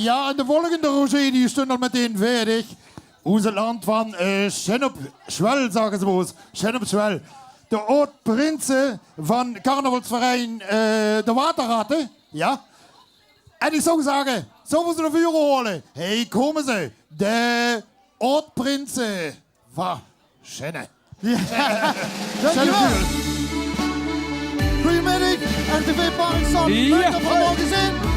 Ja, en de volgende Roger die stond al meteen fertig. Onze land van Schen op Schwel, zeggen ze boos. Schen op Schwel. De oud-prinsen van carnavalsverein De Waterratten. Ja. En ik zou zeggen, zo moeten we de vuren holen. Hey, komen ze. De oud-prinsen van Schenne. Ja. Dankjewel. Goedemiddag, RTV Parkstad. Ja. Leuk dat we allemaal gezien.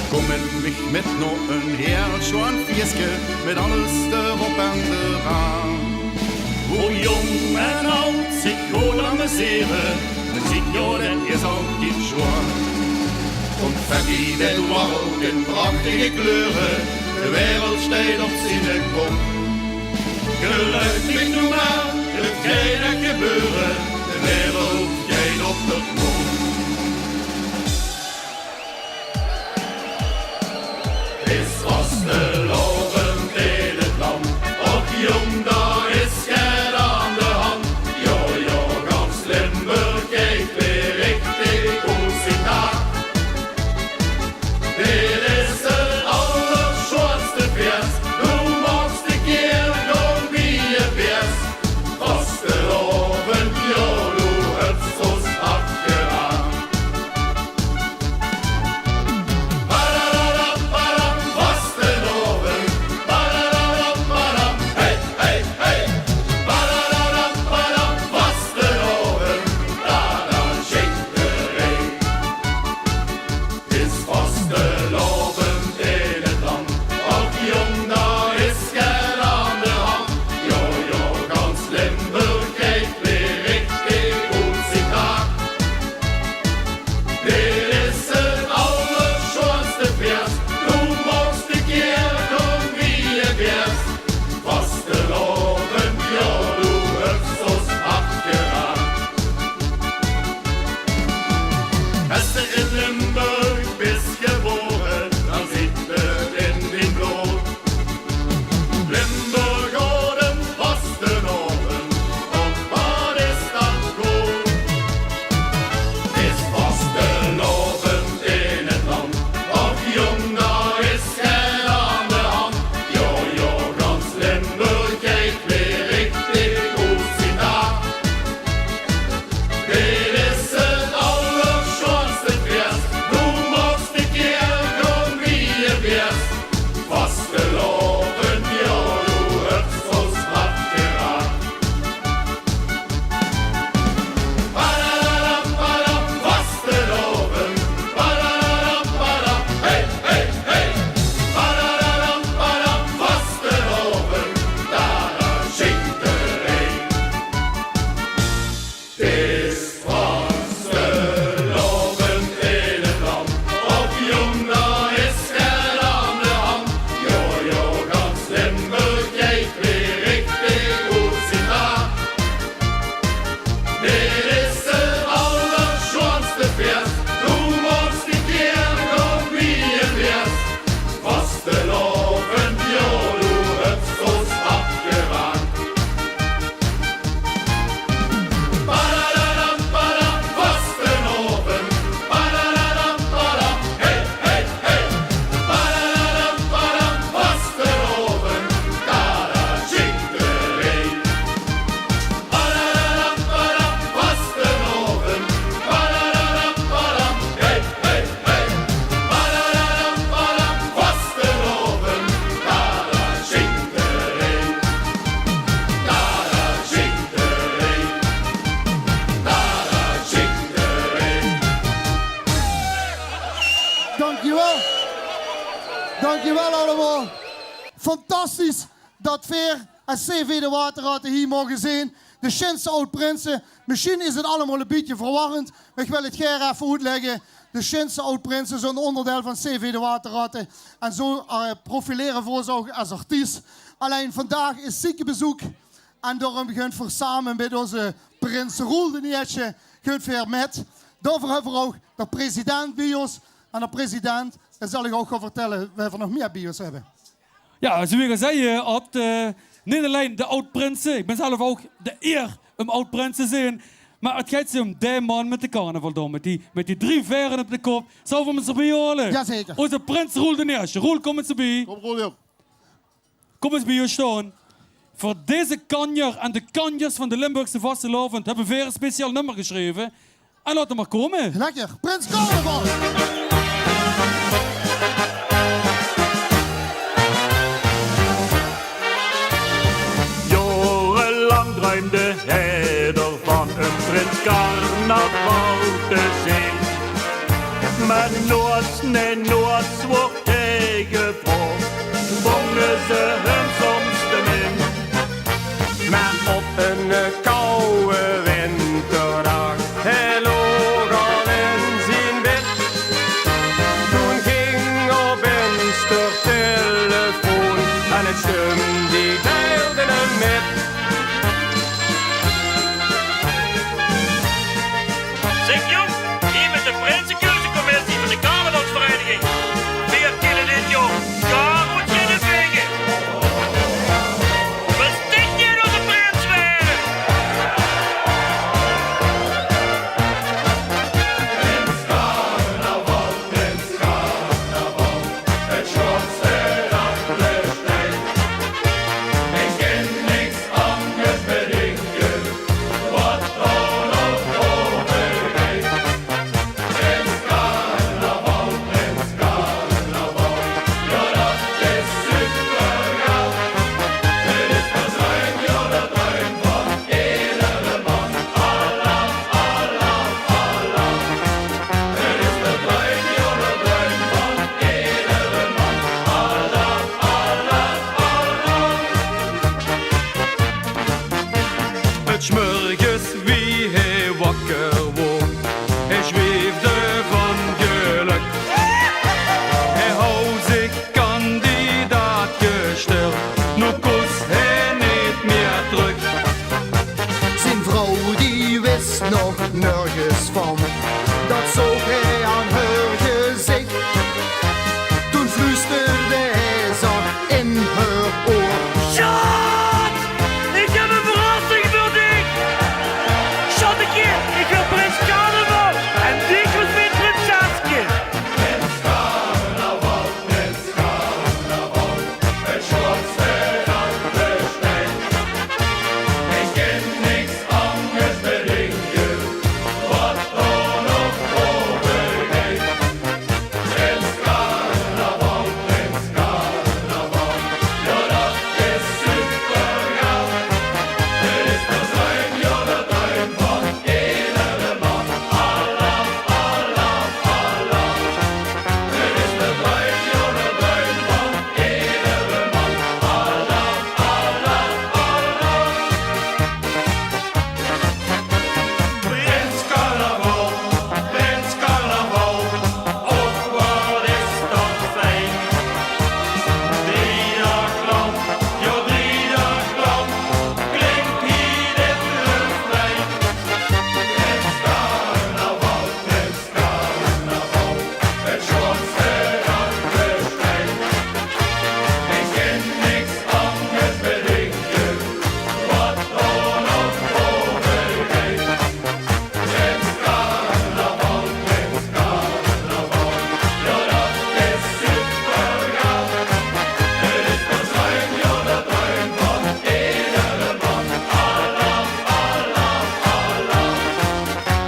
Kommen mich mit noch ein Herr schon Fieske mit alles erop en eraan. Hoe jong en oud zich goed amuseren, dan ziet je dat is altijd schoon. Confetti, de warrel in prachtige kleuren, de wereld steekt op zijn kop. Gelukkig nu maar, het kan er gebeuren, de wereld gaat op de kop. Vastelovend in het land, och jong, daar is geen aan de hand. Jo, jo, gans Limburg kijkt weer richtig goed in dag. Dit is het allerschoonste feest, nu magst de keer gaan wie je best. Vastelovend, jo, du hebt zo stad gedaan. Dankjewel allemaal. Fantastisch dat Veer en CV De Waterratten hier mogen zijn. De Schense oud-prinsen. Misschien is het allemaal een beetje verwarrend, maar ik wil het graag even uitleggen. De Schense oud-prinsen zijn een onderdeel van CV De Waterratten. En zo profileren voor ze ook als artiest. Alleen vandaag is ziekenbezoek. En daarom gaan we samen met onze prins Roel de Nietje gaan we met. Daarvoor hebben we ook de president bij ons. En de president, dat zal ik ook gaan vertellen, we nog meer bij ons hebben. Ja, zoals ik al zei, niet alleen de oud-prinsen. Ik ben zelf ook de eer om oud-prins te zijn. Maar het gaat om die man met de carnaval dan. Met die 3 veren op de kop. Zou we hem ze bij halen? Jazeker. Onze prins Roel de Eerste. Roel, kom eens erbij. Kom, Roel. Kom eens bij je staan. Voor deze kanjer en de kanjers van de Limburgse vastelavond hebben we weer een speciaal nummer geschreven. En laat hem maar komen. Lekker. Prins Carnaval. Jarenlang droomde hij ervan een prins carnaval te zien. Maar nooit wordt hij gevraagd, bongen ze hem soms te min. Maar op een koude winterdag, hij loog al in zijn bed. Toen ging opeens de telefoon en het stem die deelde hem met. Zeg jong, hier met de Prinsenkeuzencommissie van de Carnavalsvereniging. Wie killen dit jong? Daar moet je de vegen. Wat denk je nog een prins werden? Prins carnaval, het schoonste dat besteedt. Ik ken niks anders bedenken, wat dan ook overgeeft. Prins carnaval, ja dat is supergaaf. Het is de droom, ja de droom van iedere man. Allah, Allah, Allah. Het is de droom, ja de droom van iedere man. Allah, Allah, Allah. Het smorgens wie hij wakker wordt, hij zweefde van geluk. Hij houdt zich kandidaat gesteld, nu kost hij niet meer terug. Zijn vrouw die wist nog nergens van, dat zoog hij aan haar gezicht. Toen fluisterde hij zacht in haar oor. Schat! Ik heb een verrassing voor dich! Schatje, ik wil prins Carnaval en dich was mijn prinsesje. Prins carnaval, het schoonste dat besteedt. Ik ken niks anders bedenken, wat dan ook overgeeft. Prins carnaval, ja dat is supergaaf. Het is de droom, ja de droom van iedere man. Allah, Allah, Allah. Het is de droom, ja de droom van iedere man. Allah, Allah, Allah. Prins carnaval, och wat is dat fijn. 3 dagen lang, ja 3 dagen lang, klinkt hier dit refrein. Prins carnaval, het schoonste dat besteedt. Ik ken niks anders bedenken, wat dan ook overgeeft. Prins carnaval, ja dat is supergaaf. Het is de droom, ja de droom van iedere man. Allah, Allah, Allah.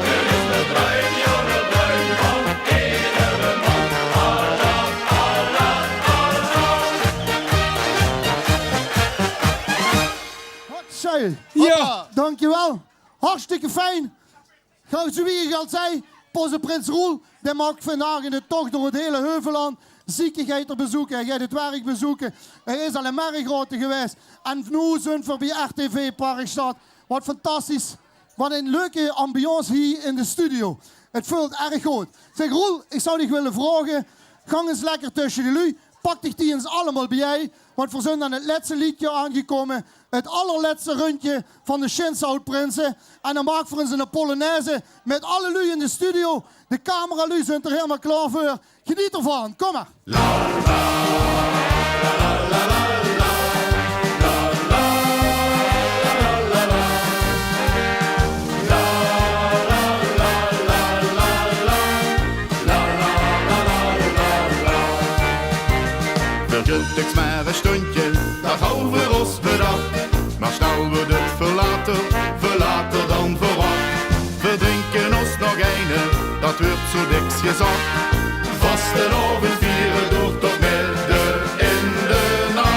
Het is de droom, ja de droom van iedere man. Allah, Allah, Allah. Wat zei je? Ja. Dankjewel. Hartstikke fijn. Zoals ik al zei, onze prins Roel, die maakt vandaag in de tocht door het hele Heuvelland ziekenheid bezoeken. Hij gaat het werk bezoeken. Hij is al in Merregrote geweest. En nu zijn we bij RTV Parkstad. Wat fantastisch. Wat een leuke ambiance hier in de studio. Het voelt erg goed. Zeg Roel, ik zou dich willen vragen. Gang eens lekker tussen jullie. Pak dich die eens allemaal bij jij. Want we zijn aan het laatste liedje aangekomen. Het allerlaatste rondje van de Schinsout-prinsen. En dan maken we ons een Polonaise met alle lui in de studio. De cameralui zijn er helemaal klaar voor. Geniet ervan, kom maar. dat wordt zo niks gezegd. Vastenavond vieren door tot midden in de nacht.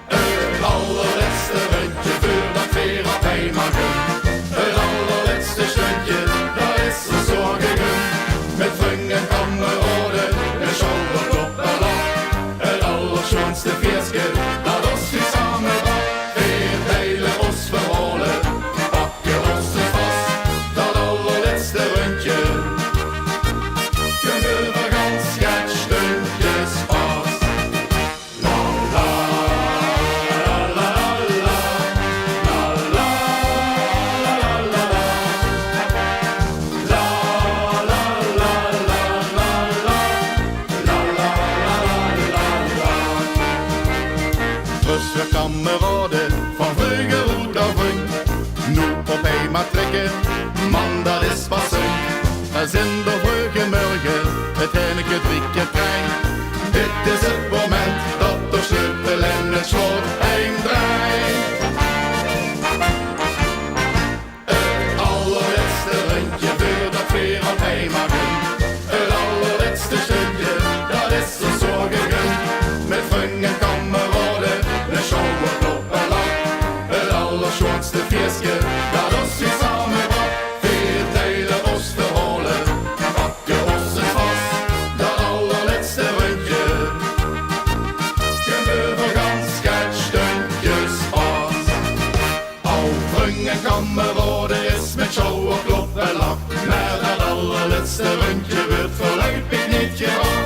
Het allerlaatste rondje voordat weer op heen mogen. Het allerlaatste stundje, dat is er zorgen. Met vrienden en kameraden, een schouderklop en lach. Het allerschoonste feestje, dat ons nu samen bracht. Weer delen ons verhalen, pakken ons dus vast. Dat allerlaatste rondje, kunnen we gaan schetsstundjes pas. La la la la la la la la la la la. Dus we kameraden van vroeger hoe dat ging. Nu op een maar trekken, man dat is pas zin. We zijn de vroege morgen, het henneke 3 keer trein. Dit is het moment dat de sleutel en het slot heen draait. Het allerlaatste rondje voordat weer op heen mogen. Het allerlaatste stundje, dat is er zorgen. Met vrienden en kameraden, een schouderklop en lach. Het allerschoonste feestje, dat ons nu samen bracht. Weer delen ons verhalen, pakken ons eens vast. Dat allerlaatste rondje, kunnen we gaan schetsstundjes pas. Al vrienden en kameraden is met schouderklop en lach. Maar dat allerlaatste rondje wordt voorlopig niet gehad.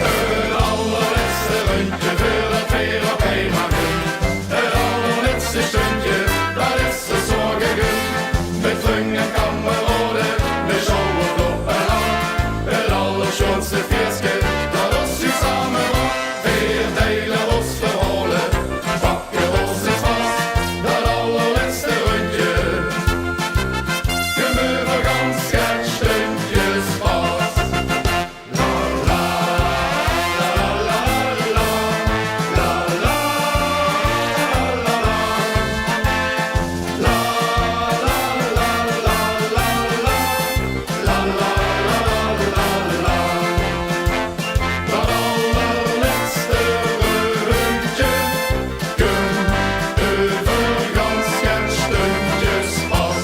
Het allerlaatste rondje voordat weer op heen mogen. Het allerlaatste stundje, dat is er zorgen. Met vrienden en kameraden, met schouderklop en lach. Het allerschoonste feestje, dat ons nu samen bracht. Weer delen ons verhalen, pakken ons eens vast. Dat allerlaatste rondje, kunnen we gaan schetsstundjes pas. La la la la la la la la la la. La la la la la la. La la la la la. Dat allerlaatste rondje, kunnen we gaan schetsstundjes pas.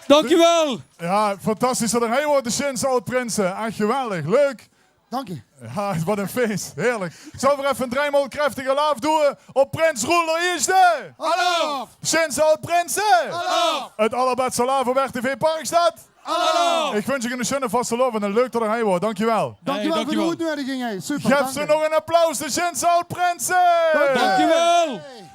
Dankjewel. Ja, fantastisch dat er heen wordt, de Shins Oud-Prinsen. Echt geweldig, leuk. Dank je. Ja, wat een feest, heerlijk. Zullen we even een driemaal krachtige laaf doen op Prins Roeler Eerste? Hallo. Shins Oud-Prinsen. Hallo. Het allerbeste laaf op RTV Parkstad. Hallo. Ik wens je een schöne vaste lof en leuk dat er heen wordt. Dankjewel. Dankjewel voor de dankjewel. uitnodiging. Hey. Super. Geef dank ze je. nog een applaus, de Shins Oud-Prinsen. Dankjewel. Hey.